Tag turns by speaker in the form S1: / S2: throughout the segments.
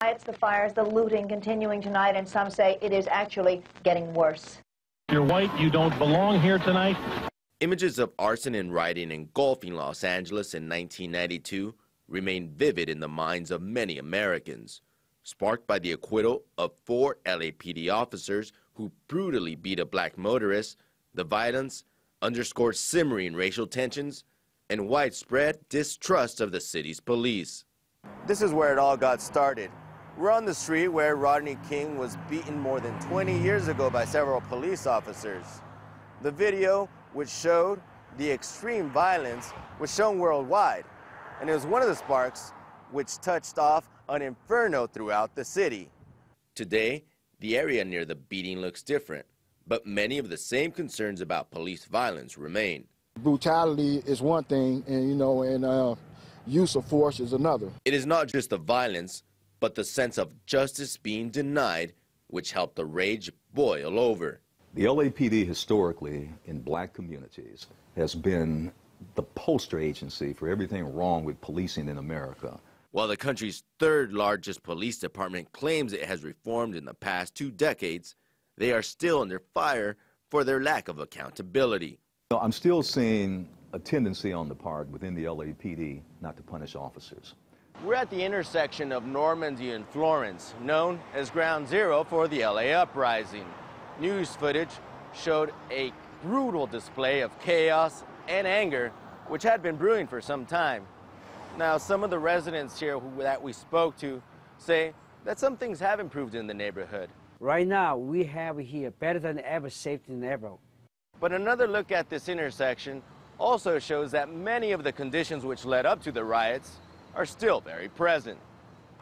S1: riots, the fires, the looting continuing tonight, and some say it is actually getting worse.
S2: You're white, you don't belong here tonight.
S3: Images of arson and rioting engulfing Los Angeles in 1992 remain vivid in the minds of many Americans, sparked by the acquittal of 4 LAPD officers who brutally beat a black motorist. The violence underscored simmering racial tensions and widespread distrust of the city's police. This is where it all got started. We're on the street where Rodney King was beaten more than 20 years ago by several police officers. The video, which showed the extreme violence, was shown worldwide, and it was one of the sparks which touched off an inferno throughout the city. Today, the area near the beating looks different, but many of the same concerns about police violence remain.
S4: Brutality is one thing, and use of force is another.
S3: It is not just the violence, but the sense of justice being denied, which helped the rage boil over.
S5: The LAPD historically in black communities has been the poster agency for everything wrong with policing in America.
S3: While the country's 3rd largest police department claims it has reformed in the past 2 decades, they are still under fire for their lack of accountability.
S5: I'm still seeing a tendency on the part within the LAPD not to punish officers.
S3: We're at the intersection of Normandy and Florence, known as Ground Zero for the LA uprising. News footage showed a brutal display of chaos and anger, which had been brewing for some time. Now, some of the residents here that we spoke to say that some things have improved in the neighborhood.
S6: Right now, we have here better than ever, safety than ever.
S3: But another look at this intersection also shows that many of the conditions which led up to the riots are still very present.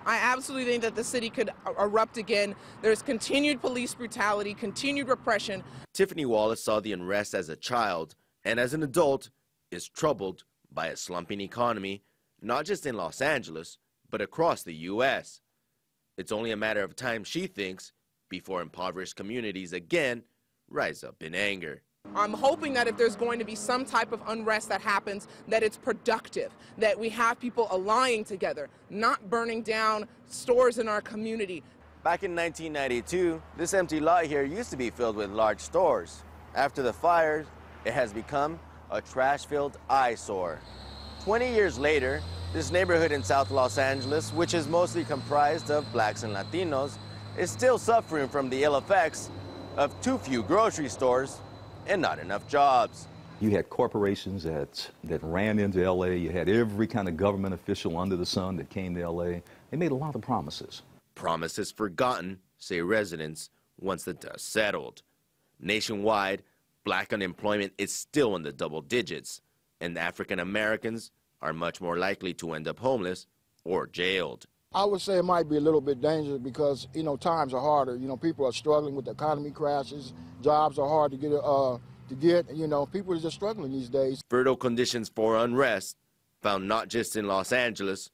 S7: I absolutely think that the city could erupt again. There's continued police brutality, continued repression.
S3: Tiffany Wallace saw the unrest as a child and as an adult is troubled by a slumping economy, not just in Los Angeles, but across the U.S. It's only a matter of time, she thinks, before impoverished communities again rise up in anger.
S7: I'm hoping that if there's going to be some type of unrest that happens, that it's productive, that we have people allying together, not burning down stores in our community.
S3: Back in 1992, this empty lot here used to be filled with large stores. After the fires, it has become a trash-filled eyesore. 20 years later, this neighborhood in South Los Angeles, which is mostly comprised of blacks and Latinos, is still suffering from the ill effects of too few grocery stores and not enough jobs.
S5: You had corporations that ran into LA. You had every kind of government official under the sun that came to LA. They made a lot of promises.
S3: Promises forgotten, say residents, once the dust settled. Nationwide, black unemployment is still in the double digits, and African Americans are much more likely to end up homeless or jailed.
S4: I would say it might be a little bit dangerous because, times are harder. People are struggling with the economy crashes. Jobs are hard to get. People are just struggling these days.
S3: Fertile conditions for unrest found not just in Los Angeles,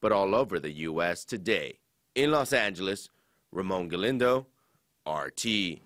S3: but all over the U.S. today. In Los Angeles, Ramon Galindo, RT.